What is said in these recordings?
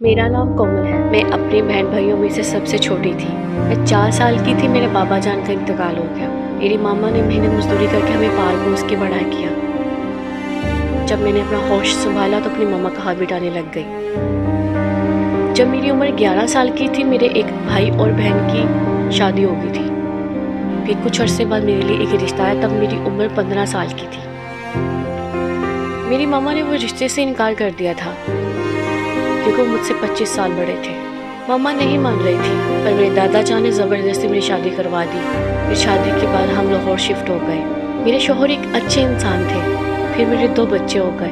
मेरा नाम कोमल है। मैं अपने बहन भाइयों में से सबसे छोटी थी। मैं 4 साल की थी, मेरे बाबा जान का इंतकाल हो गया। मेरी मामा ने मेहनत मजदूरी करके हमें पाल पोस के बड़ा किया। जब मैंने अपना होश संभाला तो अपनी मामा का हाथ बिटाने लग गई। जब मेरी उम्र 11 साल की थी, मेरे एक भाई और बहन की शादी हो गई थी। फिर कुछ अरसे बाद मेरे लिए एक रिश्ता आया, तब मेरी उम्र 15 साल की थी। मेरी मामा ने वो रिश्ते से इनकार कर दिया था क्योंकि वो मुझसे 25 साल बड़े थे। मामा नहीं मान रही थी, पर मेरे दादा जान ने ज़बरदस्ती मेरी शादी करवा दी। फिर शादी के बाद हम लाहौर शिफ्ट हो गए। मेरे शौहर एक अच्छे इंसान थे। फिर मेरे 2 बच्चे हो गए,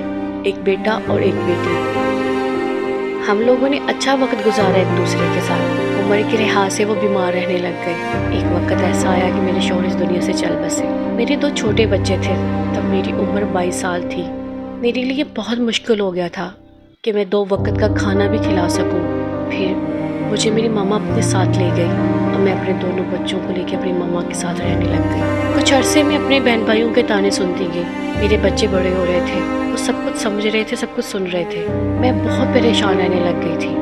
एक बेटा और एक बेटी। हम लोगों ने अच्छा वक्त गुजारा एक दूसरे के साथ। उम्र के लिहाज से वो बीमार रहने लग गए। एक वक्त ऐसा आया कि मेरे शौहर इस दुनिया से चल बसे। मेरे 2 छोटे बच्चे थे, तब मेरी उम्र 22 साल थी। मेरे लिए बहुत मुश्किल हो गया था कि मैं 2 वक्त का खाना भी खिला सकूं। फिर मुझे मेरी मामा अपने साथ ले गई और मैं अपने दोनों बच्चों को लेकर अपनी मामा के साथ रहने लग गई। कुछ अरसे में अपने बहन भाइयों के ताने सुनती गई। मेरे बच्चे बड़े हो रहे थे, वो सब कुछ समझ रहे थे, सब कुछ सुन रहे थे। मैं बहुत परेशान रहने लग गई थी।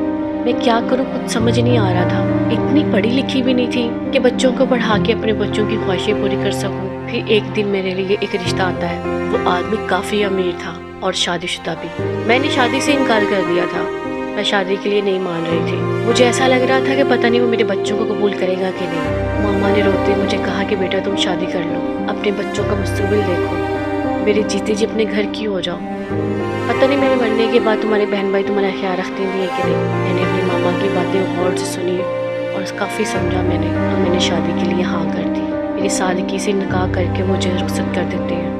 मैं क्या करूं, कुछ समझ नहीं आ रहा था। इतनी पढ़ी लिखी भी नहीं थी कि बच्चों को पढ़ा के अपने बच्चों की ख्वाहिशें पूरी कर सकूं। फिर एक दिन मेरे लिए एक रिश्ता आता है। वो आदमी काफ़ी अमीर था और शादीशुदा भी। मैंने शादी से इनकार कर दिया था। मैं शादी के लिए नहीं मान रही थी। मुझे ऐसा लग रहा था कि पता नहीं वो मेरे बच्चों को कबूल करेगा कि नहीं। मामा ने रोते मुझे कहा कि बेटा तुम शादी कर लो, अपने बच्चों का मुस्तकबिल देखो, मेरे जीते जी अपने घर की हो जाओ। पता नहीं मेरे मरने के बाद तुम्हारे बहन भाई तुम्हारा ख्याल रखते भी है कि नहीं। मैंने अपनी मामा की बातें गौर से सुनी और काफ़ी समझा मैंने, और मैंने शादी के लिए हाँ कर दी। मेरी सादगी से निकाह करके मुझे रुखसत कर देते हैं।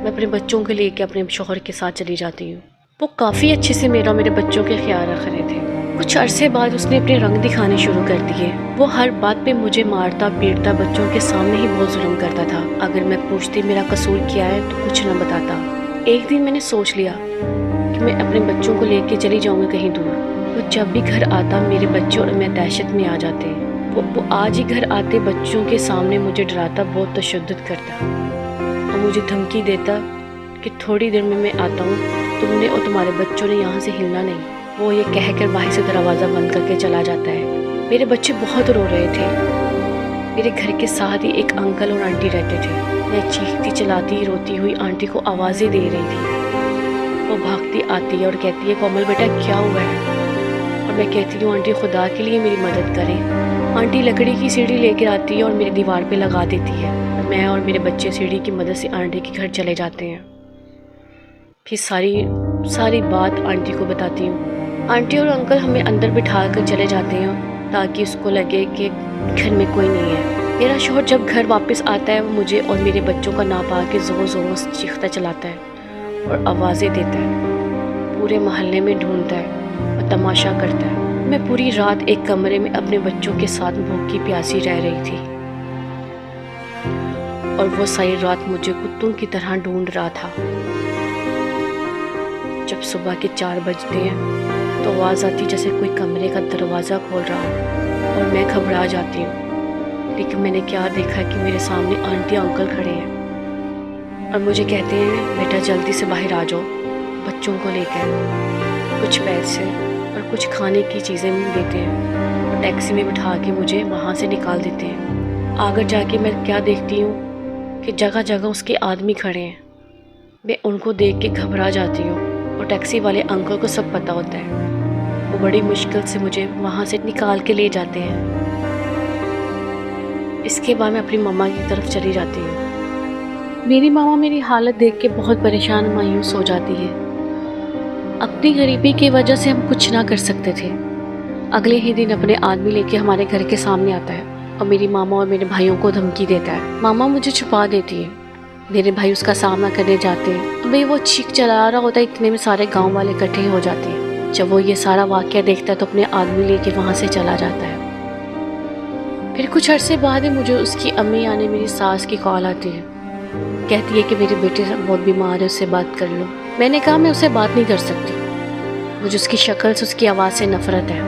मैं अपने बच्चों के लेके अपने शौहर के साथ चली जाती हूँ। वो काफ़ी अच्छे से मेरा मेरे बच्चों के ख्याल रख रहे थे। कुछ अरसे बाद उसने अपने रंग दिखाने शुरू कर दिए। वो हर बात पे मुझे मारता पीटता, बच्चों के सामने ही बहुत जुल्म करता था। अगर मैं पूछती मेरा कसूर क्या है तो कुछ न बताता। एक दिन मैंने सोच लिया कि मैं अपने बच्चों को लेके चली जाऊँगी कहीं दूर। वो जब भी घर आता मेरे बच्चे और मैं दहशत में आ जाते। वो आज ही घर आते बच्चों के सामने मुझे डराता, बहुत तशद्दुद करता और मुझे धमकी देता कि थोड़ी देर में मैं आता हूँ, तुमने और तुम्हारे बच्चों ने यहाँ से हिलना नहीं। वो ये कहकर बाहर से दरवाज़ा बंद करके चला जाता है। मेरे बच्चे बहुत रो रहे थे। मेरे घर के साथ ही एक अंकल और आंटी रहते थे। मैं चीखती चलाती रोती हुई आंटी को आवाज़ें दे रही थी। वो भागती आती है और कहती है कोमल बेटा क्या हुआ है। और मैं कहती हूँ आंटी खुदा के लिए मेरी मदद करें। आंटी लकड़ी की सीढ़ी लेकर आती है और मेरी दीवार पे लगा देती है। मैं और मेरे बच्चे सीढ़ी की मदद से आंटी के घर चले जाते हैं। फिर सारी बात आंटी को बताती हूँ। आंटी और अंकल हमें अंदर बिठा कर चले जाते हैं ताकि उसको लगे कि घर में कोई नहीं है। मेरा शौहर जब घर वापस आता है वो मुझे और मेरे बच्चों का नाप आके ज़ोर ज़ोर से चीखता चलाता है और आवाज़ें देता है। पूरे मोहल्ले में ढूंढता है और तमाशा करता है। मैं पूरी रात एक कमरे में अपने बच्चों के साथ भूखी प्यासी रह रही थी और वो सारी रात मुझे कुत्तों की तरह ढूंढ रहा था। जब सुबह के 4 बजते हैं तो आवाज़ आती जैसे कोई कमरे का दरवाज़ा खोल रहा हो और मैं घबरा जाती हूँ। लेकिन मैंने क्या देखा कि मेरे सामने आंटी अंकल खड़े हैं और मुझे कहते हैं बेटा जल्दी से बाहर आ जाओ, बच्चों को लेकर। कुछ पैसे और कुछ खाने की चीज़ें देते हैं और टैक्सी में बिठा के मुझे वहाँ से निकाल देते हैं। आगे जाके मैं क्या देखती हूँ कि जगह जगह उसके आदमी खड़े हैं। मैं उनको देख के घबरा जाती हूँ और टैक्सी वाले अंकल को सब पता होता है। वो बड़ी मुश्किल से मुझे वहाँ से निकाल के ले जाते हैं। इसके बाद मैं अपनी मम्मा की तरफ चली जाती हूँ। मेरी मामा मेरी हालत देख के बहुत परेशान मायूस हो जाती है। अपनी गरीबी की वजह से हम कुछ ना कर सकते थे। अगले ही दिन अपने आदमी लेके हमारे घर के सामने आता है और मेरी मामा और मेरे भाइयों को धमकी देता है। मामा मुझे छुपा देती है। मेरे भाई उसका सामना करने जाते हैं। भाई वो चीख चला रहा होता है, इतने में सारे गांव वाले इकट्ठे हो जाते हैं। जब वो ये सारा वाक़या देखता है तो अपने आदमी लेके वहाँ से चला जाता है। फिर कुछ अरसे बाद मुझे उसकी अम्मी यानी मेरी सास की कॉल आती है। कहती है कि मेरे बेटे बहुत बीमार है, उससे बात कर लो। मैंने कहा मैं उससे बात नहीं कर सकती। मुझे उसकी शक्ल से उसकी आवाज़ से नफरत है।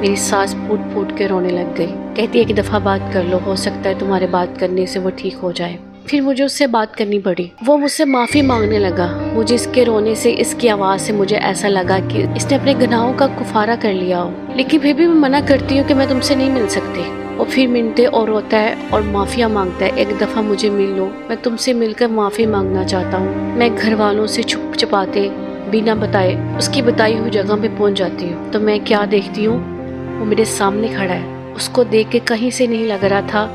मेरी सास फूट फूट के रोने लग गई। कहती है कि दफ़ा बात कर लो, हो सकता है तुम्हारे बात करने से वो ठीक हो जाए। پھر مجھے اس سے بات کرنی پڑی۔ وہ مجھ سے معافی مانگنے لگا۔ مجھے اس کے رونے سے، اس کی آواز سے مجھے ایسا لگا کہ اس نے اپنے گناہوں کا کفارہ کر لیا ہو، لیکن پھر بھی میں منع کرتی ہوں کہ میں تم سے نہیں مل سکتی۔ وہ پھر منتے اور روتا ہے اور معافیاں مانگتا ہے، ایک دفعہ مجھے مل لو، میں تم سے مل کر معافی مانگنا چاہتا ہوں۔ میں گھر والوں سے چھپ چھپاتے بنا بتائے اس کی بتائی ہوئی جگہ پہ پہنچ جاتی ہوں، تو میں کیا دیکھتی ہوں، وہ میرے سامنے کھڑا ہے۔ اس کو دیکھ کے کہیں سے نہیں لگ رہا تھا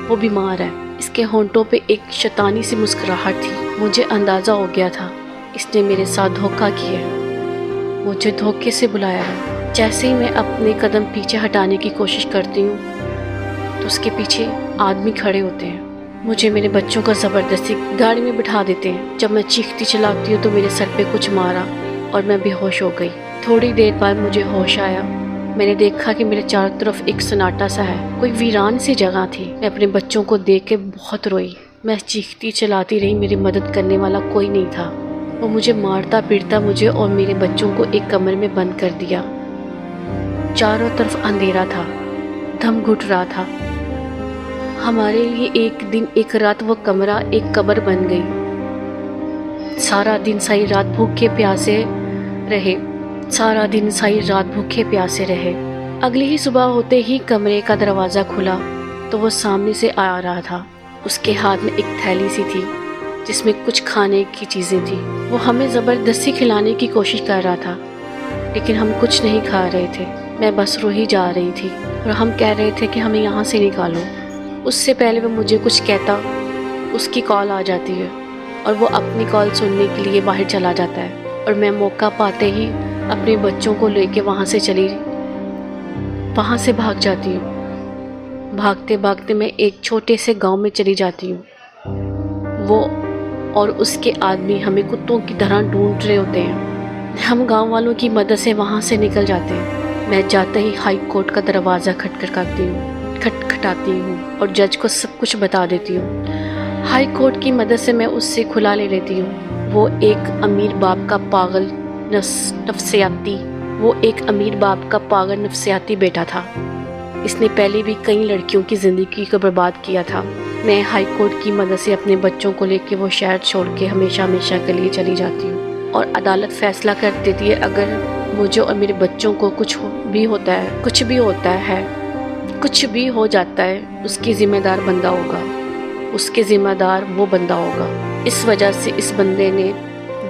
وہ بیمار ہے۔ اس کے ہونٹوں پہ ایک شیطانی سی مسکراہٹ تھی۔ مجھے اندازہ ہو گیا تھا اس نے میرے ساتھ دھوکہ کیا ہے، مجھے دھوکے سے بلایا ہے۔ جیسے ہی میں اپنے قدم پیچھے ہٹانے کی کوشش کرتی ہوں تو اس کے پیچھے آدمی کھڑے ہوتے ہیں۔ مجھے میرے بچوں کا زبردستی گاڑی میں بٹھا دیتے ہیں۔ جب میں چیختی چلاتی ہوں تو میرے سر پہ کچھ مارا اور میں بے ہوش ہو گئی۔ تھوڑی دیر بعد مجھے ہوش آیا۔ میں نے دیکھا کہ میرے چاروں طرف ایک سناٹا سا ہے، کوئی ویران سی جگہ تھی۔ میں اپنے بچوں کو دیکھ کے بہت روئی۔ میں چیختی چلاتی رہی، میری مدد کرنے والا کوئی نہیں تھا۔ وہ مجھے مارتا پیٹتا مجھے اور میرے بچوں کو ایک کمرے میں بند کر دیا۔ چاروں طرف اندھیرا تھا، دم گھٹ رہا تھا۔ ہمارے لیے ایک دن ایک رات وہ کمرہ ایک قبر بن گئی۔ سارا دن ساری رات بھوکے پیاسے رہے۔ اگلی ہی صبح ہوتے ہی کمرے کا دروازہ کھلا تو وہ سامنے سے آ رہا تھا۔ اس کے ہاتھ میں ایک تھیلی سی تھی جس میں کچھ کھانے کی چیزیں تھیں۔ وہ ہمیں زبردستی کھلانے کی کوشش کر رہا تھا، لیکن ہم کچھ نہیں کھا رہے تھے۔ میں بس روئی جا رہی تھی اور ہم کہہ رہے تھے کہ ہمیں یہاں سے نکالو۔ اس سے پہلے وہ مجھے کچھ کہتا، اس کی کال آ جاتی ہے اور وہ اپنی کال سننے کے لیے باہر چلا جاتا ہے، اور میں موقع پاتے ہی اپنے بچوں کو لے کے وہاں سے بھاگ جاتی ہوں۔ بھاگتے بھاگتے میں ایک چھوٹے سے گاؤں میں چلی جاتی ہوں۔ وہ اور اس کے آدمی ہمیں کتوں کی طرح ڈھونڈ رہے ہوتے ہیں۔ ہم گاؤں والوں کی مدد سے وہاں سے نکل جاتے ہیں۔ میں جاتے ہی ہائی کورٹ کا دروازہ کھٹکھٹاتی ہوں اور جج کو سب کچھ بتا دیتی ہوں۔ ہائی کورٹ کی مدد سے میں اس سے کھلا لے لیتی ہوں۔ وہ ایک امیر باپ کا پاگل نفسیاتی بیٹا تھا۔ اس نے پہلے بھی کئی لڑکیوں کی زندگی کو برباد کیا تھا۔ میں ہائی کورٹ کی مدد سے اپنے بچوں کو لے کے وہ شہر چھوڑ کے ہمیشہ کے لیے چلی جاتی ہوں، اور عدالت فیصلہ کر دیتی ہے اگر مجھے اور میرے بچوں کو کچھ بھی ہو جاتا ہے اس کی ذمہ دار وہ بندہ ہوگا۔ اس وجہ سے اس بندے نے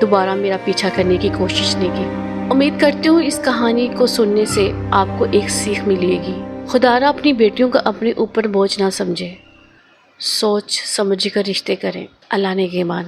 دوبارہ میرا پیچھا کرنے کی کوشش نہیں کی۔ امید کرتی ہوں اس کہانی کو سننے سے آپ کو ایک سیکھ ملے گی۔ خدارا اپنی بیٹیوں کو اپنے اوپر بوجھ نہ سمجھے، سوچ سمجھ کر رشتے کریں۔ اللہ نگہبان۔